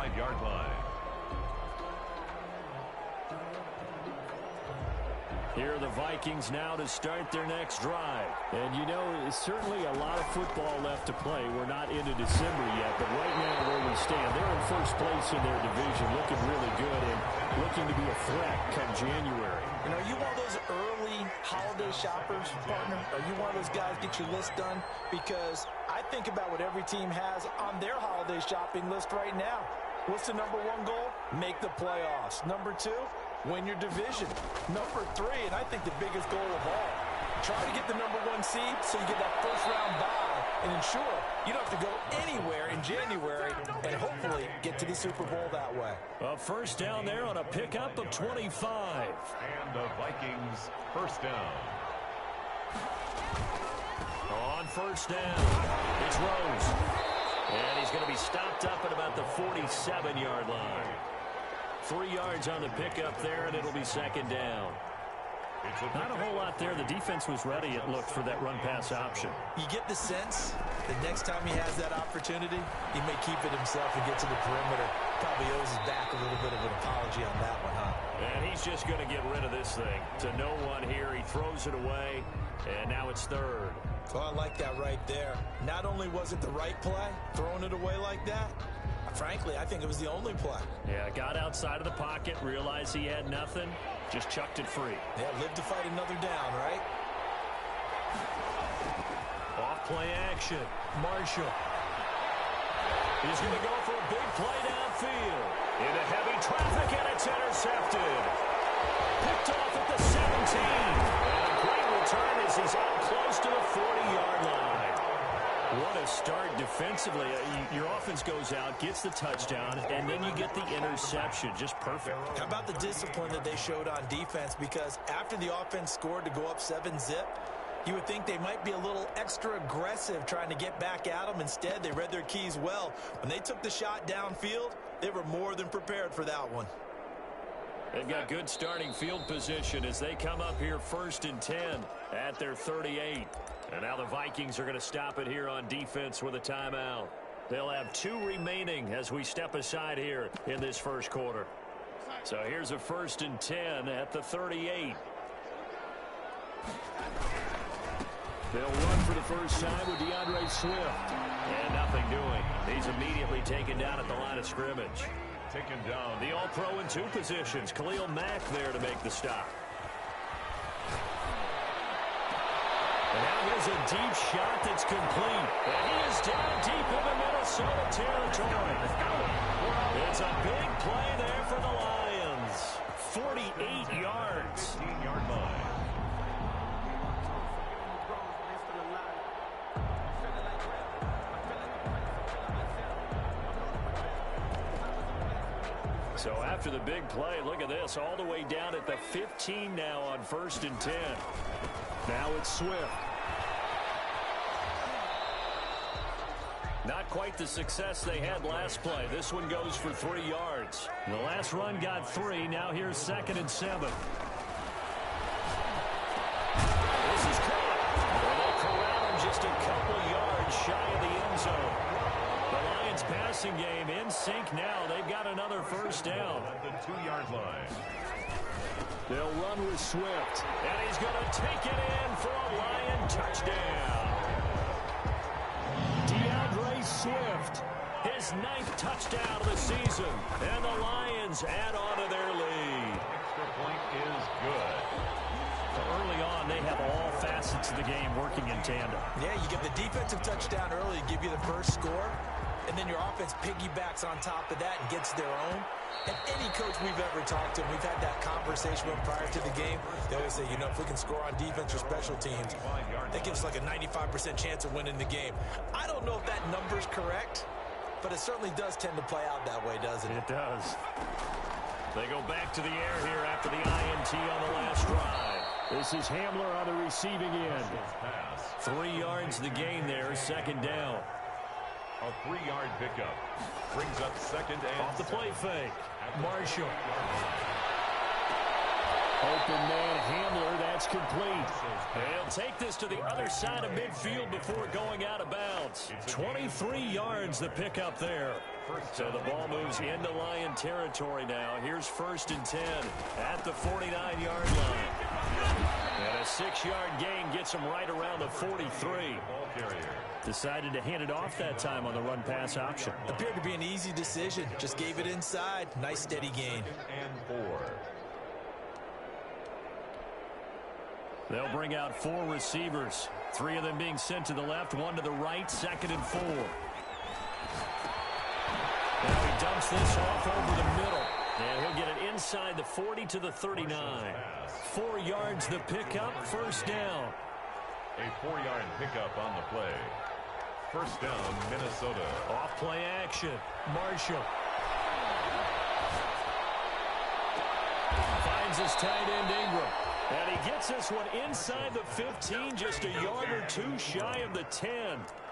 5-yard line. Here are the Vikings now to start their next drive. And, you know, it's certainly a lot of football left to play. We're not into December yet, but right now where we stand, they're in first place in their division, looking really good and looking to be a threat come January. You know, you one of those early holiday shoppers, partner? Are you one of those guys get your list done? Because I think about what every team has on their holiday shopping list right now. What's the number one goal? Make the playoffs. Number two, win your division. Number three, and I think the biggest goal of all, try to get the number one seed so you get that first-round bye and ensure you don't have to go anywhere in January and hopefully get to the Super Bowl that way. A first down there on a pickup of 25. And the Vikings first down. On first down, it's Rose. And he's going to be stopped up at about the 47-yard line. 3 yards on the pickup there, and it'll be second down. Not a whole lot there. The defense was ready, it looked, for that run-pass option. You get the sense that next time he has that opportunity, he may keep it himself and get to the perimeter. Probably owes his back a little bit of an apology on that one, huh? And he's just going to get rid of this thing. To no one here, he throws it away, and now it's third. Oh, I like that right there. Not only was it the right play, throwing it away like that, frankly, I think it was the only play. Yeah, got outside of the pocket, realized he had nothing, just chucked it free. Yeah, live to fight another down, right? Off play action. Marshall. He's going to go for a big play downfield. Into heavy traffic, and it's intercepted. Picked off at the 17. And a great return as he's out close to the 40-yard line. What a start defensively. Your offense goes out, gets the touchdown, and then you get the interception. Just perfect. How about the discipline that they showed on defense? Because after the offense scored to go up 7-zip, you would think they might be a little extra aggressive trying to get back at them. Instead, they read their keys well. When they took the shot downfield, they were more than prepared for that one. They've got good starting field position as they come up here 1st and 10 at their 38. And now the Vikings are going to stop it here on defense with a timeout. They'll have 2 remaining as we step aside here in this first quarter. So here's a 1st and 10 at the 38. They'll run for the first time with DeAndre Swift. And nothing doing. He's immediately taken down at the line of scrimmage. Taken down. The All-Pro in 2 positions. Khalil Mack there to make the stop. And now here's a deep shot that's complete. And he is down deep into Minnesota territory. It's a big play there for the Lions. 48 yards. 15-yard line. So after the big play, look at this, all the way down at the 15 now on 1st and 10. Now it's Swift. Not quite the success they had last play. This one goes for 3 yards. The last run got 3. Now here's 2nd and 7. This is caught. They'll corral him just a couple yards shy of the end zone. The Lions passing game in sync now. They've got another first down. At the 2-yard line. They'll run with Swift. And he's going to take it in for a Lion touchdown. DeAndre Swift, his 9th touchdown of the season. And the Lions add on to their lead. Extra point is good. So early on, they have all facets of the game working in tandem. Yeah, you get the defensive touchdown early, give you the first score, and then your offense piggybacks on top of that and gets their own. And any coach we've ever talked to, we've had that conversation with prior to the game, they always say, you know, if we can score on defense or special teams, that gives us like a 95% chance of winning the game. I don't know if that number's correct, but it certainly does tend to play out that way, doesn't it? It does. They go back to the air here after the INT on the last drive. This is Hamler on the receiving end. 3 yards the gain there, 2nd down. A 3-yard pickup. Brings up 2nd and off the play fake. Marshall. Open man Hamler, that's complete. They'll take this to the other side of midfield before going out of bounds. 23 yards the pickup there. So the ball moves into Lion territory now. Here's 1st and 10 at the 49-yard line. And a 6-yard gain gets him right around the 43. Decided to hand it off that time on the run-pass option. Appeared to be an easy decision. Just gave it inside. Nice steady gain. And 4. They'll bring out 4 receivers. 3 of them being sent to the left, 1 to the right, 2nd and 4. Now he dumps this off over the middle. And he'll get it inside the 40 to the 39. 4 yards the pickup, 1st down. A 4-yard pickup on the play. 1st down, Minnesota. Off play action. Marshall. Finds his tight end Ingram. And he gets this one inside the 15, just a yard or 2 shy of the 10.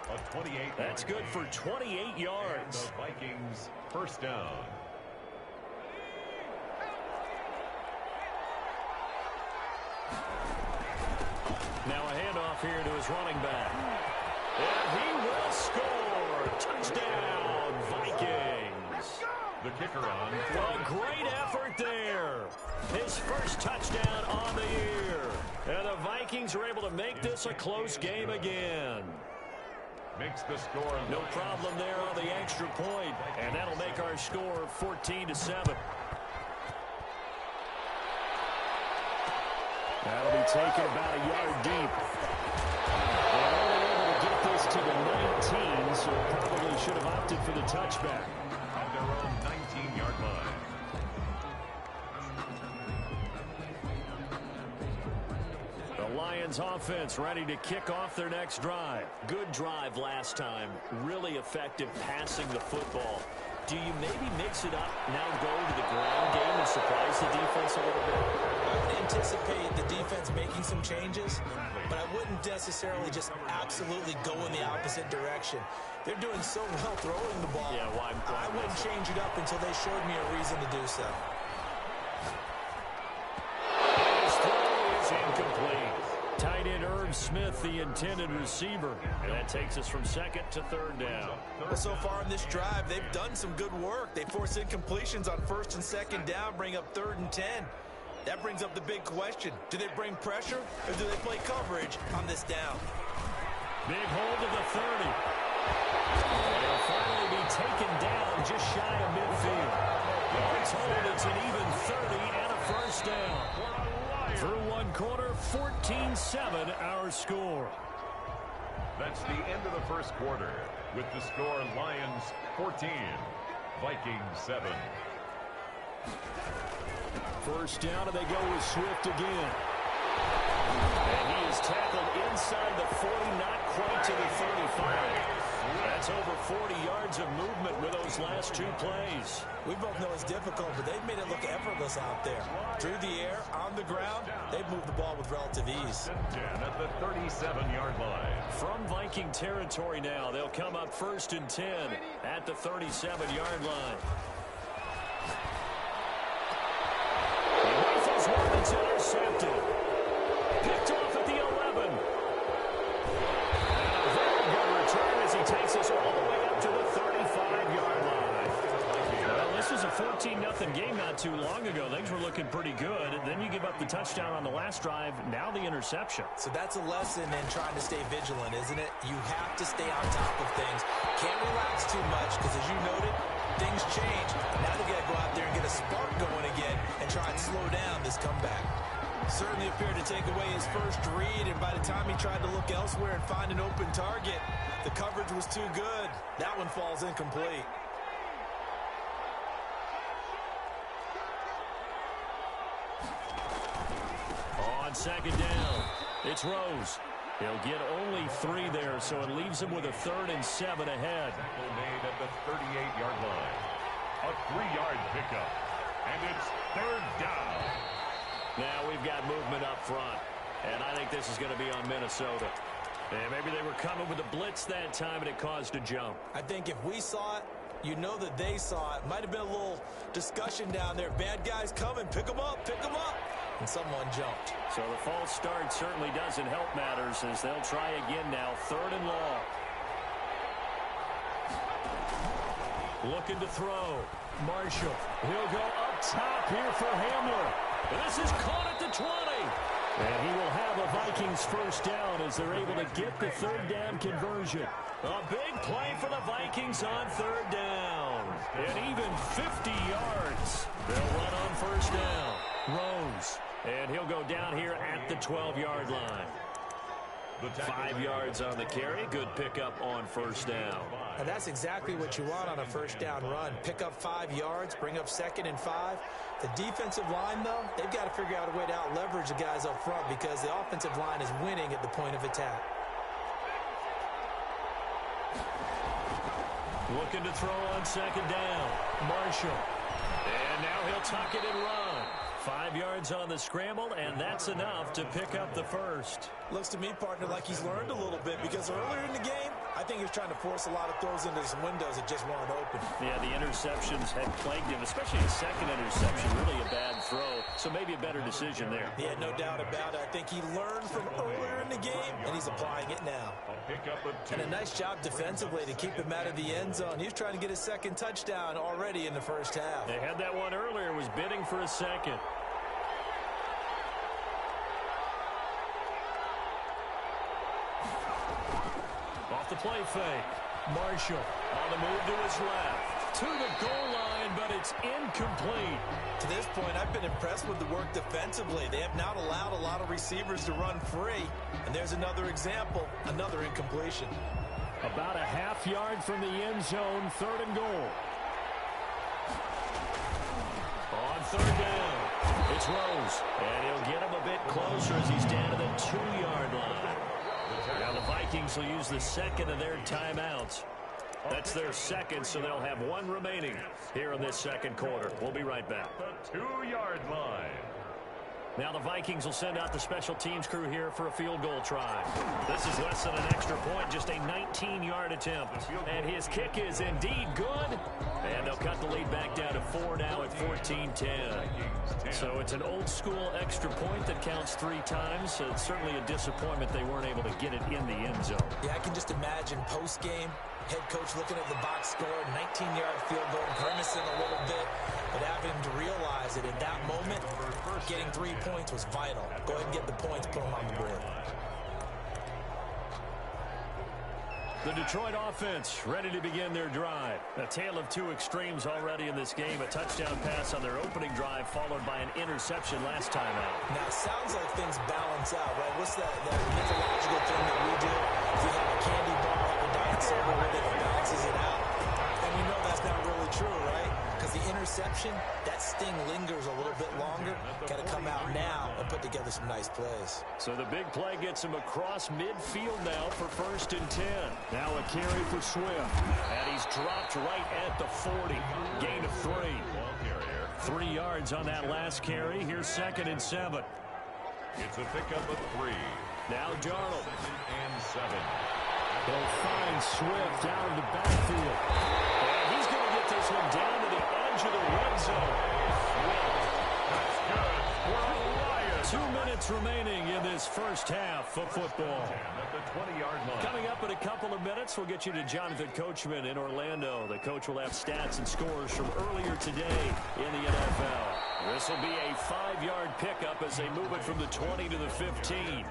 A 28. That's good for 28 yards. The Vikings, 1st down. Now a handoff here to his running back. And he will score. Touchdown, Vikings. The kicker on. A great effort there. His first touchdown on the year. And the Vikings are able to make this a close game again. Makes the score. No problem there on the extra point. And that'll make our score 14-7. That'll be taken about a yard deep. And only able to get this to the 19, so probably should have opted for the touchback. At their own 19-yard line. The Lions offense ready to kick off their next drive. Good drive last time. Really effective passing the football. Do you maybe mix it up, now go to the ground game and surprise the defense a little bit? I would anticipate the defense making some changes, but I wouldn't necessarily just absolutely go in the opposite direction. They're doing so well throwing the ball. Yeah, why I wouldn't change it up until they showed me a reason to do so. His throw is incomplete. Tight end Irv Smith, the intended receiver. And that takes us from 2nd to 3rd down. Well, so far in this drive, they've done some good work. They force incompletions on 1st and 2nd down, bring up 3rd and 10. That brings up the big question. Do they bring pressure or do they play coverage on this down? Big hold of the 30. They'll finally be taken down just shy of midfield. It's hold, it's an even 30 and a 1st down. Through 1 quarter, 14-7 our score. That's the end of the 1st quarter. With the score, Lions 14, Vikings 7. 1st down, and they go with Swift again. And he is tackled inside the 40, not quite to the 35. That's over 40 yards of movement with those last 2 plays. We both know it's difficult, but they've made it look effortless out there. Through the air, on the ground, they've moved the ball with relative ease. At the 37-yard line. From Viking territory now, they'll come up 1st and 10 at the 37-yard line. He rifles one that's intercepted. Picked off at the 11. And a very good return as he takes us all the way up to the 35-yard line. Well, this was a 14-0 game not too long ago. Things were looking pretty good. Then you give up the touchdown on the last drive. Now the interception. So that's a lesson in trying to stay vigilant, isn't it? You have to stay on top of things. Can't relax too much because, as you noted, things change. Now they got to go out there and get a spark going again and try and slow down this comeback. Certainly appeared to take away his first read, and by the time he tried to look elsewhere and find an open target, the coverage was too good. That one falls incomplete. On 2nd down, it's Rose. He'll get only 3 there, so it leaves him with a 3rd and 7 ahead. Tackle made at the 38-yard line. A 3-yard pickup. And it's 3rd down. Now we've got movement up front, and I think this is going to be on Minnesota. And maybe they were coming with a blitz that time, and it caused a jump. I think if we saw it, you know that they saw it. Might have been a little discussion down there. Bad guys coming. Pick them up. Pick them up. And someone jumped. So the false start certainly doesn't help matters as they'll try again now. 3rd and long. Looking to throw. Marshall. He'll go up top here for Hamler. This is caught at the 20. And he will have a Vikings first down as they're able to get the third down conversion. A big play for the Vikings on third down. And even 50 yards. They'll run on first down. Rose. And he'll go down here at the 12-yard line. 5 yards on the carry. Good pickup on first down. And that's exactly what you want on a first down run. Pick up 5 yards, bring up 2nd and 5. The defensive line, though, they've got to figure out a way to out-leverage the guys up front because the offensive line is winning at the point of attack. Looking to throw on 2nd down. Marshall. And now he'll tuck it and run. 5 yards on the scramble, and that's enough to pick up the first. Looks to me, partner, like he's learned a little bit because earlier in the game, I think he was trying to force a lot of throws into some windows that just weren't open. Yeah, the interceptions had plagued him, especially his second interception. Really a bad throw, so maybe a better decision there. Yeah, no doubt about it. I think he learned from earlier in the game, and he's applying it now. And a nice job defensively to keep him out of the end zone. He was trying to get his second touchdown already in the first half. They had that one earlier, was bidding for a second. Off the play fake. Marshall on the move to his left. To the goal line, but it's incomplete. To this point, I've been impressed with the work defensively. They have not allowed a lot of receivers to run free. And there's another example, another incompletion. About a half yard from the end zone, 3rd and goal. On 3rd down, it's Rose. And he'll get him a bit closer as he's down to the 2-yard line. Now the Vikings will use the second of their timeouts. That's their second, so they'll have one remaining here in this second quarter. We'll be right back. The 2-yard line. Now the Vikings will send out the special teams crew here for a field goal try. This is less than an extra point, just a 19-yard attempt. And his kick is indeed good. And they'll cut the lead back down to 4 now at 14-10. So it's an old-school extra point that counts 3 times. So it's certainly a disappointment they weren't able to get it in the end zone. Yeah, I can just imagine post-game, head coach looking at the box score, 19-yard field goal, grimacing a little bit, but having to realize that at that moment, getting 3 points was vital. Go ahead and get the points, put them on the board. The Detroit offense ready to begin their drive. A tale of 2 extremes already in this game. A touchdown pass on their opening drive followed by an interception last time out. Now, it sounds like things balance out, right? What's that mythological thing that we do? If you have a candy bar, have a diet soda with it, it balances it out. And we know that's not really true, right? Because the interception, that sting lingers a little bit longer. Got to come out now and put together some nice plays. So the big play gets him across midfield now for 1st and 10. Now a carry for Swift. And he's dropped right at the 40. Gain of 3. 3 yards on that last carry. Here's 2nd and 7. It's a pickup of 3. Now Darnold. 2nd and 7. They'll find Swift out of the backfield. And he's going to get this one down to the edge of the red zone. That's good for a Lions. 2 minutes remaining in this first half of football. At the 20-yard line. Coming up in a couple of minutes, we'll get you to Jonathan Coachman in Orlando. The coach will have stats and scores from earlier today in the NFL. This will be a 5-yard pickup as they move it from the 20 to the 15.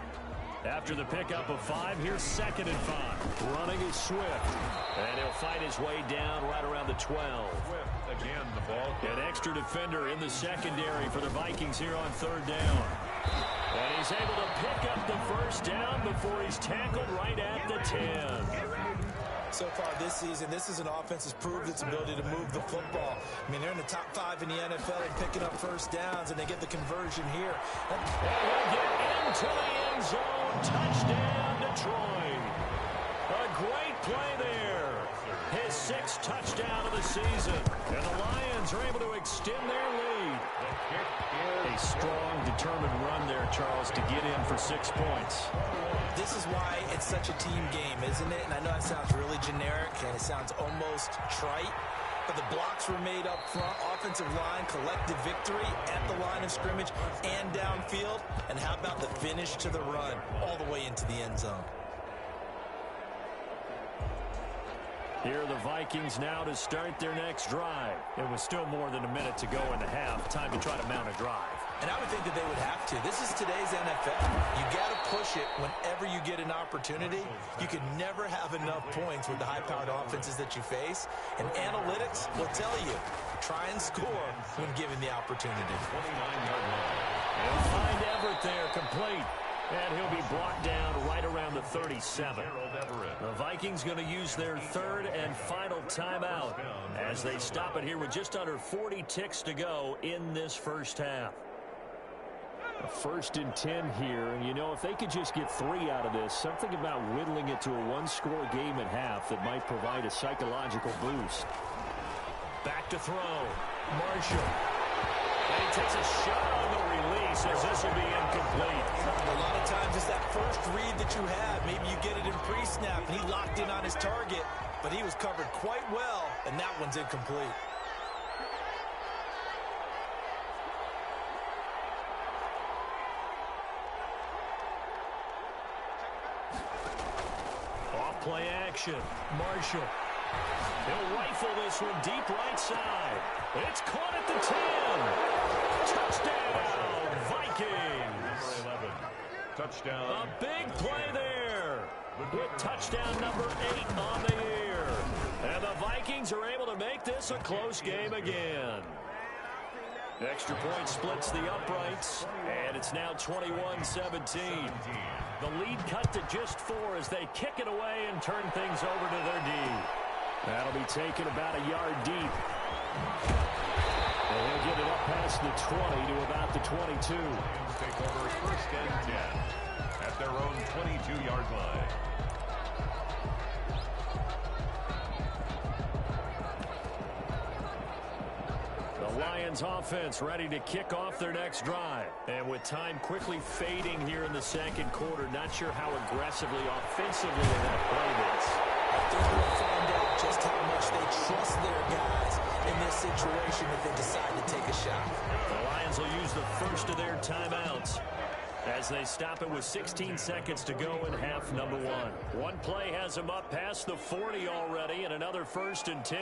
After the pickup of 5, here's 2nd and 5. Running is Swift. And he'll fight his way down right around the 12. Swift again, the ball. An extra defender in the secondary for the Vikings here on 3rd down. And he's able to pick up the first down before he's tackled right at the 10. So far this season, this is an offense that's proved its ability to move the football. I mean, they're in the top 5 in the NFL and picking up first downs, and they get the conversion here. And we'll get into the end zone. Touchdown, Detroit. A great play there. His 6th touchdown of the season. And the Lions are able to extend their lead. A strong, determined run there, Charles, to get in for 6 points. This is why it's such a team game, isn't it? And I know it sounds really generic and it sounds almost trite, but the blocks were made up front, offensive line, collective victory at the line of scrimmage and downfield. And how about the finish to the run all the way into the end zone? Here are the Vikings now to start their next drive. It was still more than a minute to go in the half. Time to try to mount a drive. And I would think that they would have to. This is today's NFL. You got to push it whenever you get an opportunity. You can never have enough points with the high-powered offenses that you face. And analytics will tell you, try and score when given the opportunity. 29-yard line. They'll find Everett there, complete. And he'll be brought down right around the 37. The Vikings going to use their third and final timeout as they stop it here with just under 40 ticks to go in this first half. A 1st and 10 here, and you know, if they could just get 3 out of this, something about whittling it to a one-score game at half that might provide a psychological boost. Back to throw. Marshall. And he takes a shot on the release as this will be incomplete. A lot of times it's that first read that you have. Maybe you get it in pre-snap, and he locked in on his target, but he was covered quite well, and that one's incomplete. Off-play action. Marshall. He'll rifle this one deep right side. It's caught at the 10. Touchdown, Vikings. 11. Touchdown. A big play there. With touchdown number 8 on the year. And the Vikings are able to make this a close game again. Extra point splits the uprights, and it's now 21-17. The lead cut to just 4 as they kick it away and turn things over to their D. That'll be taken about a yard deep. And he'll get it up past the 20 to about the 22. Take over 1st and 10 at their own 22-yard line. The Lions offense ready to kick off their next drive. And with time quickly fading here in the second quarter, not sure how aggressively offensively that play is. I think we'll find out just how much they trust their guys in this situation if they decide to take a shot. The Lions will use the first of their timeouts as they stop it with 16 seconds to go in half number 1. One play has them up past the 40 already, and another 1st and 10.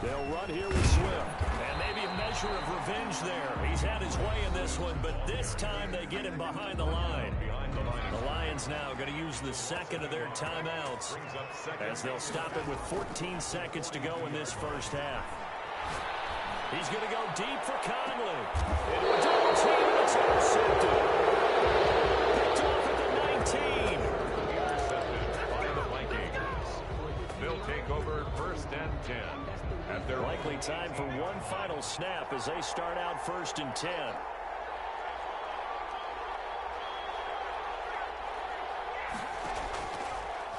They'll run here with Swift. And maybe a measure of revenge there. He's had his way in this one, but this time they get him behind the line. The Lions now going to use the second of their timeouts as they'll stop it with 14 seconds to go in this first half. He's going to go deep for Conley. Into a double team, and it's intercepted. Picked off at the 19. Intercepted by the Vikings. They'll take over 1st and 10. At their Likely time for one final snap as they start out 1st and 10.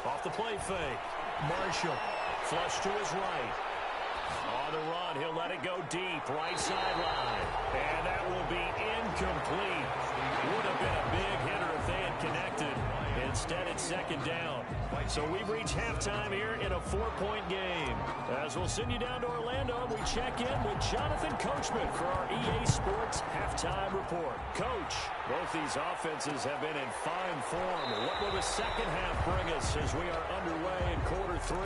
Off the play fake. Marshall. Flush to his right. On the run, he'll let it go deep. Right sideline. And that will be incomplete. Would have been a big hitter if they had connected. Instead, it's 2nd down. So we've reached halftime here in a 4-point game. As we'll send you down to Orlando, we check in with Jonathan Coachman for our EA Sports Halftime Report. Coach, both these offenses have been in fine form. What will the second half bring us as we are underway in quarter 3?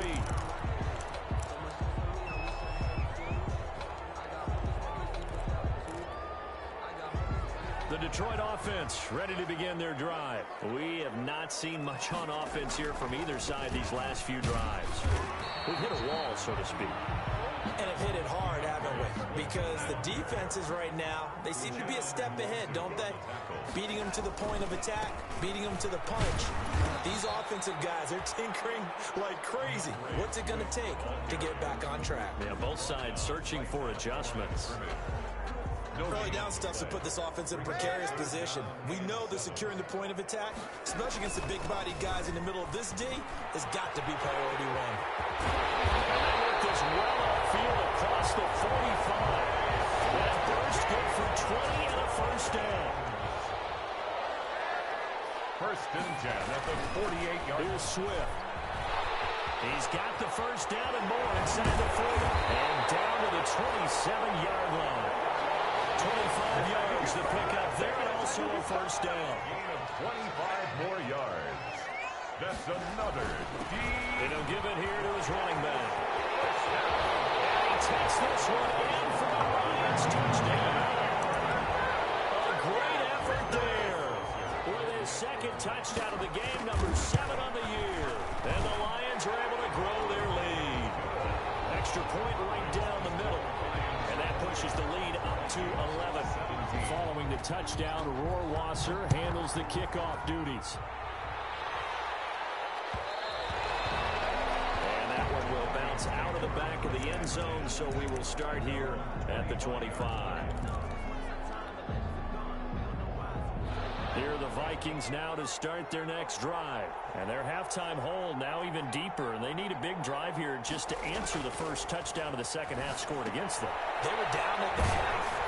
The Detroit offense ready to begin their drive. We have not seen much on offense here from either side these last few drives. We've hit a wall, so to speak. And have hit it hard, haven't we? Because the defenses right now, they seem to be a step ahead, don't they? Beating them to the point of attack, beating them to the punch. These offensive guys are tinkering like crazy. What's it going to take to get back on track? Yeah, both sides searching for adjustments. Early down stuff to put this offense in a precarious position. We know that securing the point of attack, especially against the big-bodied guys in the middle of this D, has got to be priority 1. And they work this well upfield across the 45. That burst good for 20 and a 1st down. 1st and 10 at the 48-yard line. Here's Swift. He's got the 1st down and more inside the 40. And down to the 27-yard line. 25 yards to pick up there, and also a 1st down. Gain of 25 more yards. That's another And he'll give it here to his running back. And he takes this one in for the Lions touchdown. A great effort there with his second touchdown of the game, number 7 on the year. And the Lions are able to grow their lead. Extra point right down the middle. And that pushes the lead up to 11. Following the touchdown, Rohrwasser handles the kickoff duties. And that one will bounce out of the back of the end zone, so we will start here at the 25. Here are the Vikings now to start their next drive. And their halftime hole now even deeper, and they need a big drive here just to answer the first touchdown of the second half scored against them. They were down at the half.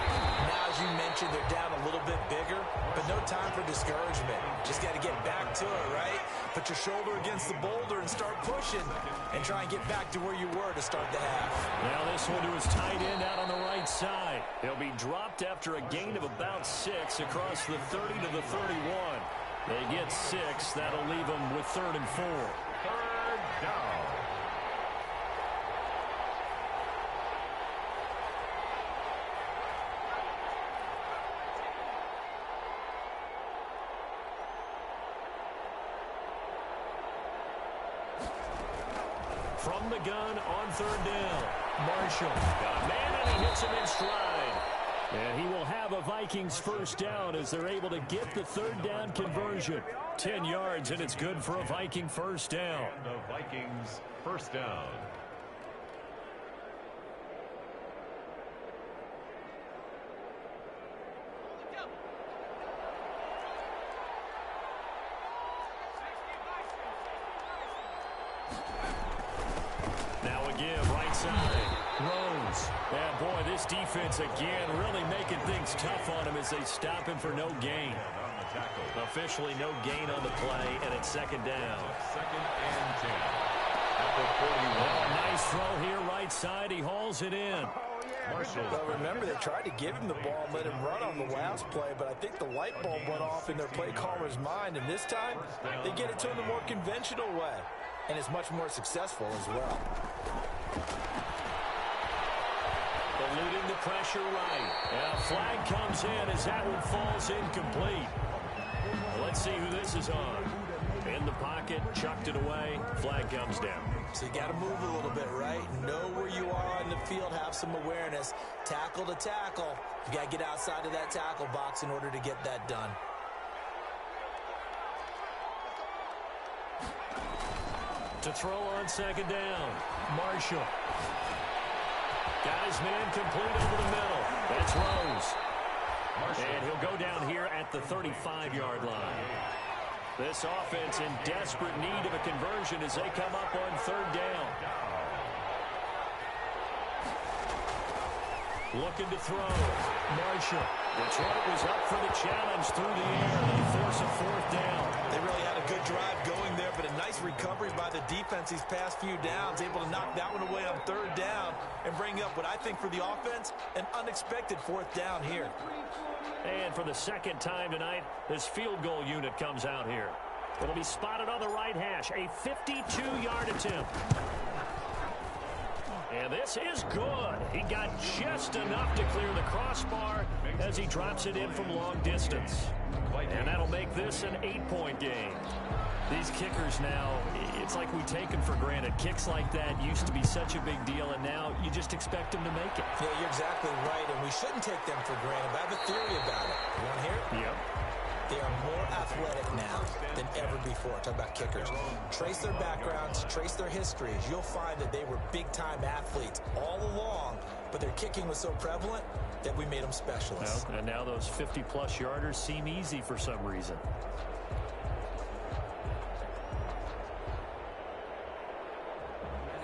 Now, as you mentioned, they're down a little bit bigger, but no time for discouragement. Just got to get back to it, right? Put your shoulder against the boulder and start pushing and try and get back to where you were to start the half. Now this one to his tight end out on the right side. He'll be dropped after a gain of about 6 across the 30 to the 31. They get 6. That'll leave them with 3rd and 4. third down. From the gun on 3rd down. Marshall got a man, and he hits him in stride. And he will have a Vikings first down as they're able to get the 3rd down conversion. 10 yards, and it's good for a Viking first down. The Vikings first down. Now again, right side. Rose. And boy, this defense again really making things tough on him as they stop him for no gain. Officially no gain on the play, and it's 2nd down. 2nd and 10. At the 41. Oh, nice throw here, right side. He hauls it in. Marshall. Well, remember, they tried to give him the ball and let him run on the last play, but I think the light bulb went off in their play caller's mind, and this time they get it to him the more conventional way, and it's much more successful as well. Eluding the pressure right. And a flag comes in as that one falls incomplete. Let's see who this is on. In the pocket, chucked it away. Flag comes down. So you got to move a little bit, right? Know where you are on the field, have some awareness. Tackle to tackle. You got to get outside of that tackle box in order to get that done. To throw on 2nd down. Marshall. Got his man complete over the middle. That's Rose. And he'll go down here at the 35-yard line. This offense in desperate need of a conversion as they come up on 3rd down. Looking to throw. Marshall. Detroit was up for the challenge through the air. They force a 4th down. They really had a good drive going there, but a nice recovery by the defense these past few downs, able to knock that one away on 3rd down and bring up what I think for the offense, an unexpected 4th down here. And for the 2nd time tonight, this field goal unit comes out here. It'll be spotted on the right hash, a 52-yard attempt. And this is good. He got just enough to clear the crossbar as he drops it in from long distance. And that'll make this an 8-point game. These kickers now, it's like we take them for granted. Kicks like that used to be such a big deal, and now you just expect them to make it. Yeah, you're exactly right, and we shouldn't take them for granted. But I have a theory about it. You want to hear it? Yep. They are more athletic now than ever before. Talk about kickers. Trace their backgrounds, trace their histories. You'll find that they were big-time athletes all along, but their kicking was so prevalent that we made them specialists. Well, and now those 50-plus yarders seem easy for some reason.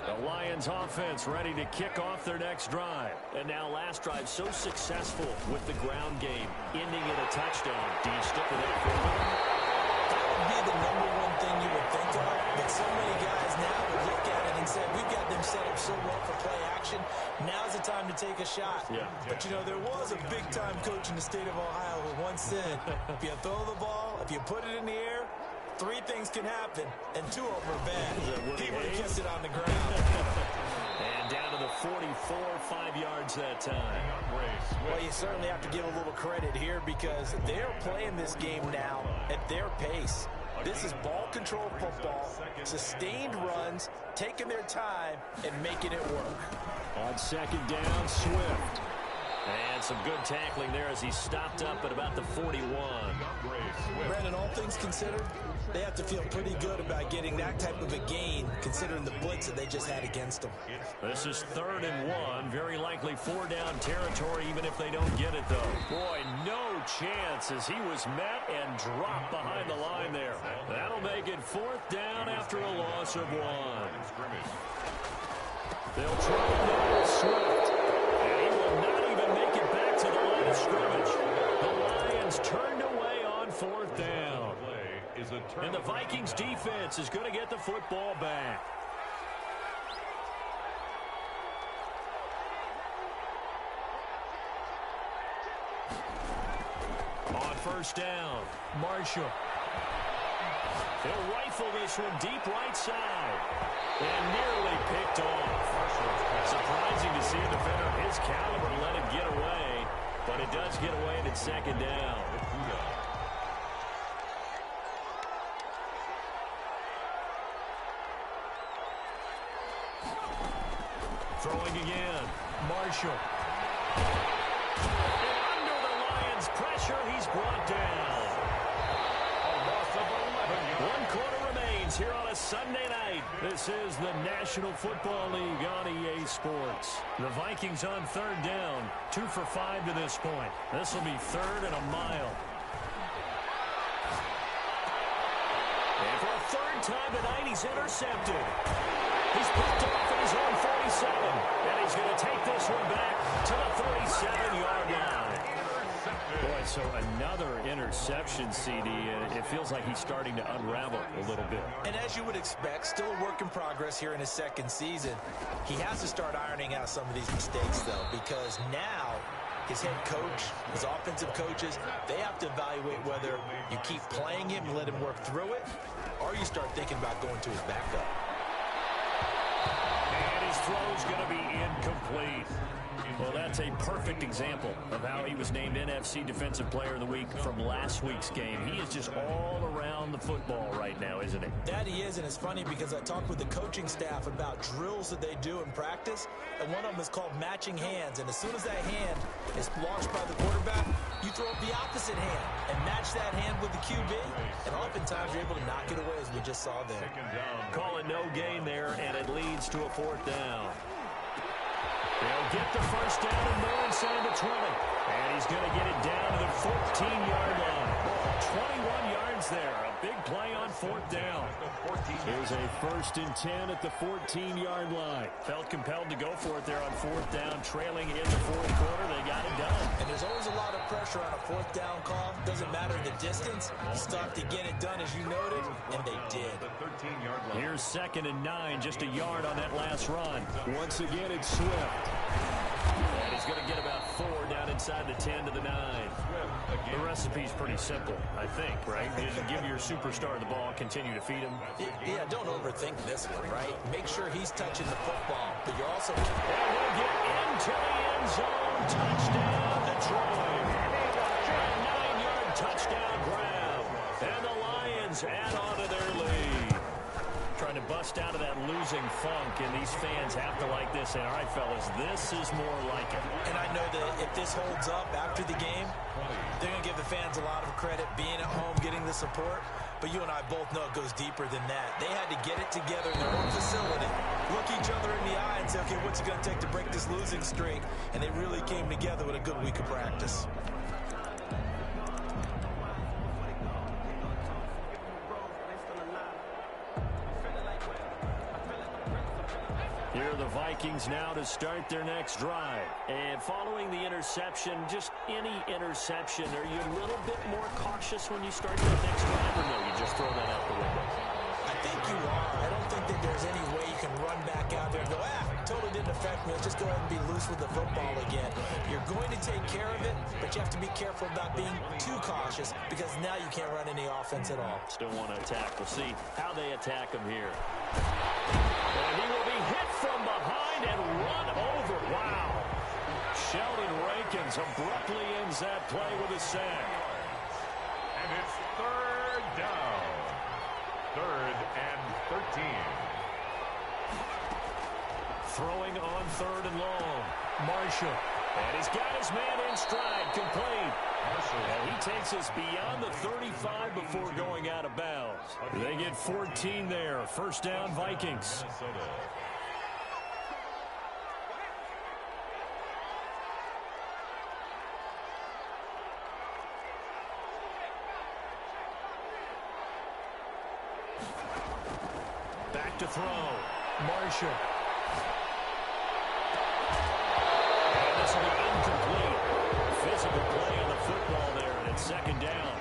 The Lions offense ready to kick off their next drive. And now last drive so successful with the ground game, ending in a touchdown. Do you stick with that formula? That would be the #1 thing you would think of, but so many guys now would look at it and say, we've got them set up so well for play action. Now's the time to take a shot. Yeah. But, you know, there was a big-time coach in the state of Ohio who once said, if you throw the ball, if you put it in the air, Three things can happen, and two of them are bad. He would have kept it on the ground. And down to the 44, 5 yards that time. Well, you certainly have to give a little credit here because they're playing this game now at their pace. This is ball control football, sustained runs, taking their time, and making it work. On second down, Swift. And some good tackling there as he stopped up at about the 41. Brandon, all things considered, they have to feel pretty good about getting that type of a gain, considering the blitz that they just had against them. This is 3rd and 1. Very likely 4-down territory, even if they don't get it, though. Boy, no chance as he was met and dropped behind the line there. That'll make it 4th down after a loss of 1. They'll try now Swift. And he will not even make it back to the line of scrimmage. The Lions turned away on 4th down. And the Vikings defense is going to get the football back. On 1st down, Marshall. He'll rifle this one deep right side. And nearly picked off. Surprising to see a defender of his caliber let him get away. But it does get away and it's 2nd down. Throwing again. Marshall. And under the Lions' pressure, he's brought down. A loss of 11. 1 quarter remains here on a Sunday night. This is the National Football League on EA Sports. The Vikings on 3rd down. 2 for 5 to this point. This will be 3rd and a mile. And for a 3rd time tonight, he's intercepted. He's picked off at his own 47. And he's going to take this one back to the 37-yard line. Boy, so another interception, CD, and it feels like he's starting to unravel a little bit. And as you would expect, still a work in progress here in his 2nd season. He has to start ironing out some of these mistakes, though, because now his head coach, his offensive coaches, they have to evaluate whether you keep playing him and let him work through it, or you start thinking about going to his backup. And his throw's going to be incomplete. Well, that's a perfect example of how he was named NFC Defensive Player of the Week from last week's game. He is just all around the football right now, isn't he? That he is, and it's funny because I talked with the coaching staff about drills that they do in practice, and one of them is called matching hands. And as soon as that hand is launched by the quarterback, you throw up the opposite hand and match that hand with the QB, and oftentimes you're able to knock it away, as we just saw there. Call it no gain there, and it leads to a 4th down. They'll get the 1st down and more inside the 20. And he's going to get it down to the 14-yard line. 21 yards there. A big play on 4th down. Here's a 1st and 10 at the 14-yard line. Felt compelled to go for it there on 4th down, trailing in the 4th quarter. They got it done. And there's always a lot of pressure on a 4th down call. Doesn't matter the distance. Stuff to get it done, as you noted, and they did. Here's 2nd and 9, just a yard on that last run. Once again, it's Swift. And he's going to get about 4 down inside the 10 to the 9. The recipe's pretty simple, I think, right? You just give your superstar the ball, continue to feed him. Yeah, don't overthink this one, right? Make sure he's touching the football, but you're also... And we'll get into the end zone. Touchdown, Detroit. A 9-yard touchdown grab. And the Lions add on to their lead. Trying to bust out of that losing funk, and these fans have to like this. And all right, fellas, this is more like it. And I know that if this holds up after the game, they're going to give the fans a lot of credit, being at home, getting the support. But you and I both know it goes deeper than that. They had to get it together in their own facility, look each other in the eye and say, okay, what's it going to take to break this losing streak? And they really came together with a good week of practice. Here are the Vikings now to start their next drive. And following the interception, just any interception, are you a little bit more cautious when you start that next drive, or no, you just throw that out the window? I think you are. I don't think that there's any way you can run back out there and go, totally didn't affect just go ahead and be loose with the football again. You're going to take care of it, but you have to be careful about being too cautious because now you can't run any offense at all. Still want to attack. We'll see how they attack him here. And he will be hit from behind and run over. Wow. Sheldon Rankins abruptly ends that play with a sack. And it's third down. 3rd and 13. Throwing on 3rd and long. Marshall. And he's got his man in stride. Complete. And he takes us beyond the 35 before going out of bounds. They get 14 there. 1st down, Vikings. Back to throw. Marshall. And this will be incomplete. Physical play on the football there, and it's 2nd down.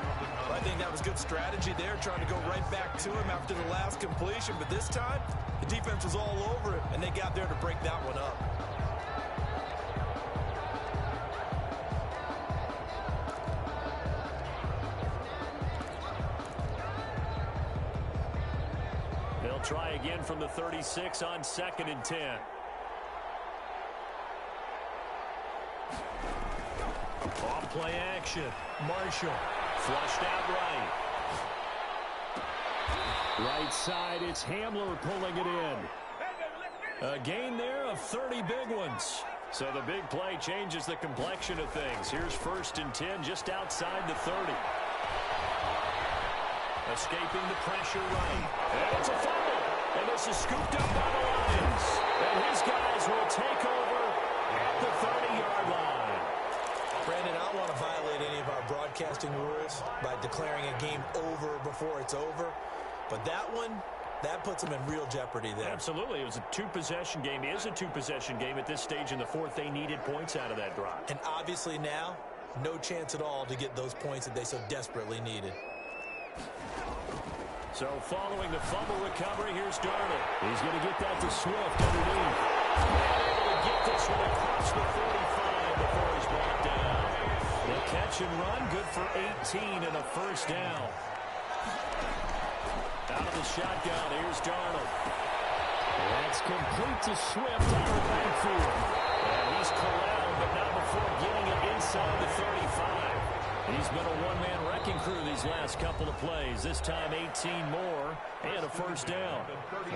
Well, I think that was good strategy there, trying to go right back to him after the last completion. But this time, the defense was all over it, and they got there to break that one up. They'll try again from the 36 on 2nd and 10. Off play action. Marshall. Flushed out right. Right side, it's Hamler pulling it in. A gain there of 30 big ones. So the big play changes the complexion of things. Here's 1st and 10 just outside the 30. Escaping the pressure right. And it's a fumble. And this is scooped up by the Lions. And his guys will take over at the 30-yard line. Brandon, I don't want to violate any of our broadcasting rules by declaring a game over before it's over. But that one, that puts them in real jeopardy there. Absolutely. It was a 2-possession game. It is a 2-possession game at this stage in the 4th. They needed points out of that drive. And obviously now, no chance at all to get those points that they so desperately needed. So following the fumble recovery, here's Darnold. He's going to get that to Swift underneath. And able to get this one across the 45 before he's brought down. The catch and run, good for 18 and a 1st down. Out of the shotgun, here's Darnold. That's complete to Swift out of the backfield. And he's corralled, but not before getting it inside the 35. He's been a one-man wrecking crew these last couple of plays. This time 18 more and a 1st down.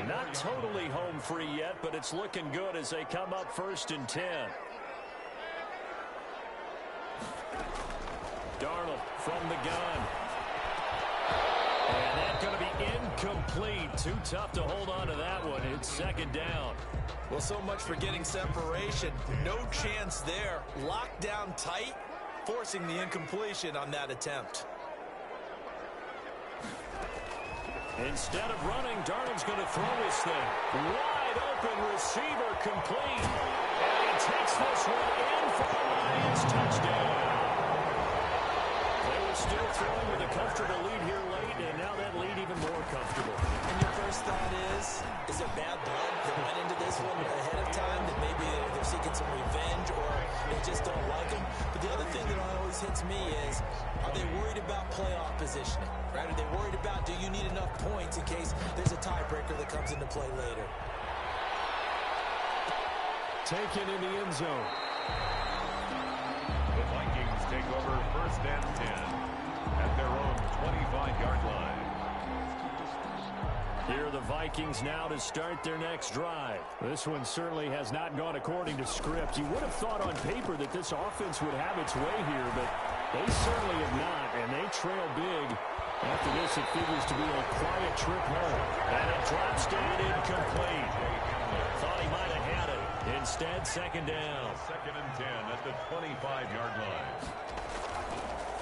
Not totally home free yet, but it's looking good as they come up 1st and 10. Darnold from the gun. And that's going to be incomplete. Too tough to hold on to that one. It's 2nd down. Well, so much for getting separation. No chance there. Locked down tight, forcing the incompletion on that attempt. Instead of running, Darnold's going to throw his thing. Wide open receiver complete. And he takes this one in for the Lions touchdown. They were still throwing with a comfortable lead here late, and now that lead even more comfortable. And your first thought is it bad blood that went into this one ahead of time, that maybe they're seeking some revenge or they just don't like him? But the other thing that always hits me is, are they worried about playoff positioning? Right? Are they worried about, do you need enough points in case there's a tiebreaker that comes into play later? Taken in the end zone. The Vikings take over 1st and 10 at their own 25-yard line. Here are the Vikings now to start their next drive. This one certainly has not gone according to script. You would have thought on paper that this offense would have its way here, but they certainly have not, and they trail big. After this, it figures to be a quiet trip home. And it drops down incomplete. Thought he might have had it. Instead, 2nd down. 2nd and 10 at the 25-yard line.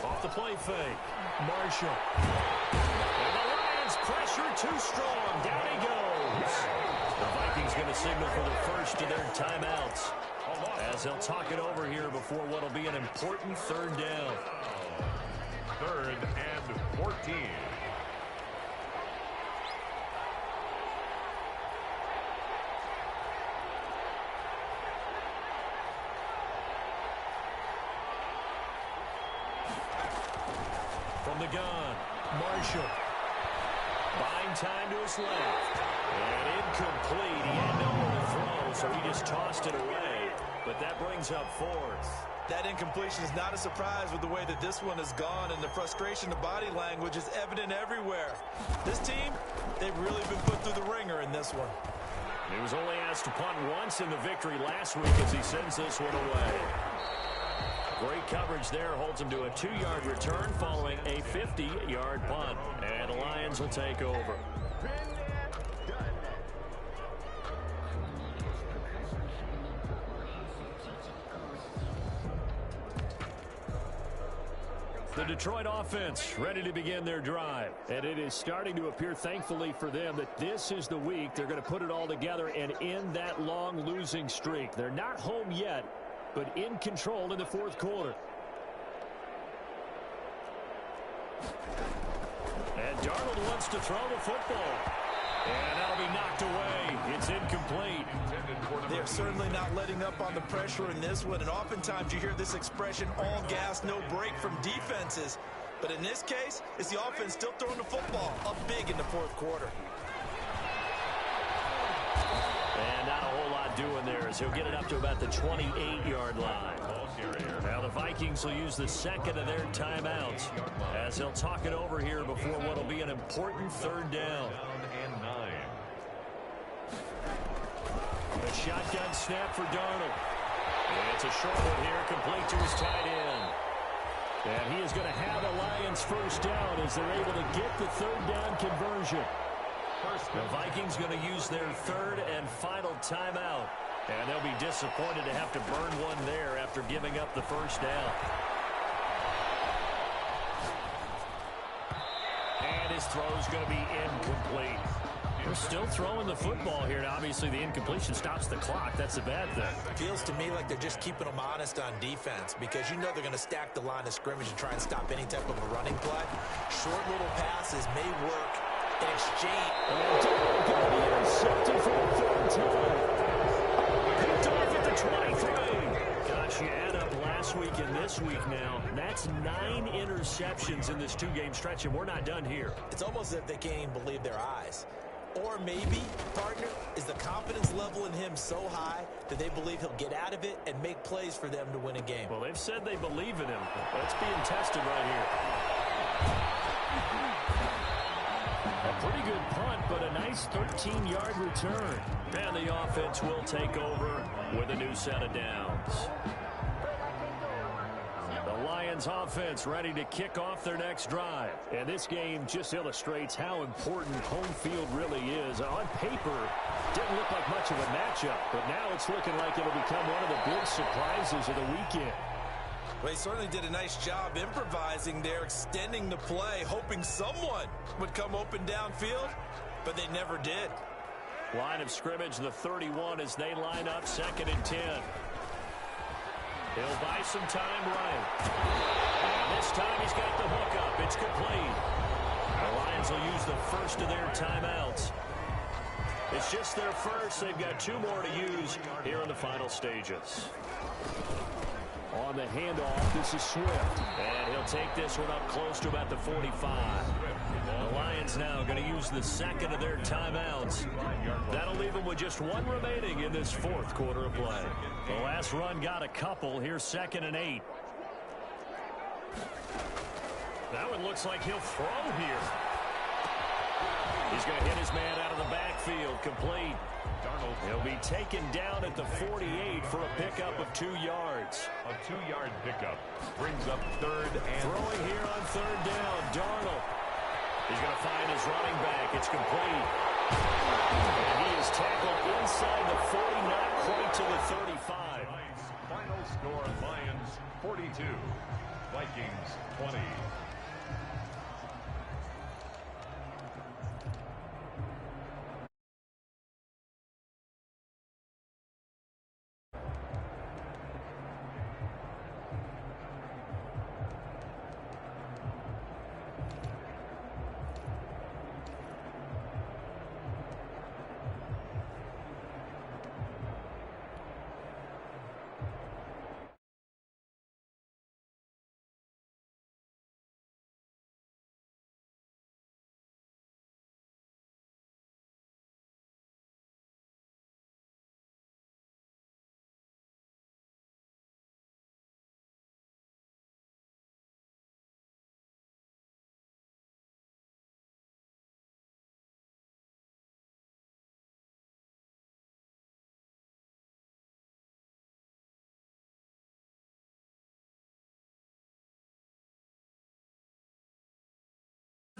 Off the play fake. Marshall. And the Lions pressure too strong. Down he goes. The Vikings going to signal for the first of their timeouts as they'll talk it over here before what will be an important 3rd down. 3rd and 14. from the gun. Marshall. Buying time to his left. And incomplete. He had nowhere to throw, so he just tossed it away. But that brings up fourth. That incompletion is not a surprise with the way that this one has gone, and the frustration, the body language is evident everywhere. This team, they've really been put through the ringer in this one. He was only asked to punt once in the victory last week as he sends this one away. Great coverage there, holds him to a 2-yard return following a 50-yard punt. And the Lions will take over. The Detroit offense ready to begin their drive. And it is starting to appear, thankfully for them, that this is the week they're going to put it all together and end that long losing streak. They're not home yet, but in control in the fourth quarter. And Darnold wants to throw the football. And that'll be knocked away. It's incomplete. They're certainly not letting up on the pressure in this one, and oftentimes you hear this expression, all gas, no break from defenses. But in this case, it's the offense still throwing the football up big in the fourth quarter. And not a whole lot doing there as he'll get it up to about the 28-yard line. Now the Vikings will use the second of their timeouts as they'll talk it over here before what will be an important third down. A shotgun snap for Darnold. It's a short one here, complete to his tight end. And he is going to have a Lions first down as they're able to get the third down conversion. The Vikings going to use their third and final timeout. And they'll be disappointed to have to burn one there after giving up the first down. And his throw's going to be incomplete. They're still throwing the football here, and obviously the incompletion stops the clock. That's a bad thing. Feels to me like they're just keeping them honest on defense because you know they're going to stack the line of scrimmage and try and stop any type of a running play. Short little passes may work in exchange. Intercepted for the third time. Picked off at the 23. Gosh, you add up last week and this week now. That's 9 interceptions in this 2-game stretch, and we're not done here. It's almost as if they can't even believe their eyes. Or maybe, partner, is the confidence level in him so high that they believe he'll get out of it and make plays for them to win a game. Well, they've said they believe in him. That's being tested right here. A pretty good punt, but a nice 13-yard return. And the offense will take over with a new set of downs. The Lions offense ready to kick off their next drive. And this game just illustrates how important home field really is. On paper, didn't look like much of a matchup, but now it's looking like it'll become one of the big surprises of the weekend. Well, he certainly did a nice job improvising there, extending the play, hoping someone would come open downfield, but they never did. Line of scrimmage, the 31 as they line up 2nd and 10. He'll buy some time right. And this time he's got the hook up. It's complete. The Lions will use the first of their timeouts. It's just their first. They've got 2 more to use here in the final stages. On the handoff, this is Swift. And he'll take this one up close to about the 45. The Lions now going to use the second of their timeouts. That'll leave them with just 1 remaining in this fourth quarter of play. The last run got a couple. Here's 2nd and 8. That one looks like he'll throw here. He's going to hit his man out of the backfield. Complete. He'll be taken down at the 48 for a pickup of 2 yards. A 2-yard pickup brings up 3rd and... Throwing here on 3rd down, Darnold. He's going to find his running back. It's complete. And he is tackled inside the 40, not quite to the 35. Final score, Lions 42, Vikings 20.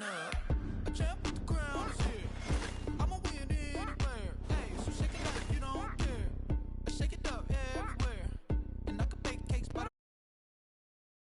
up. Jump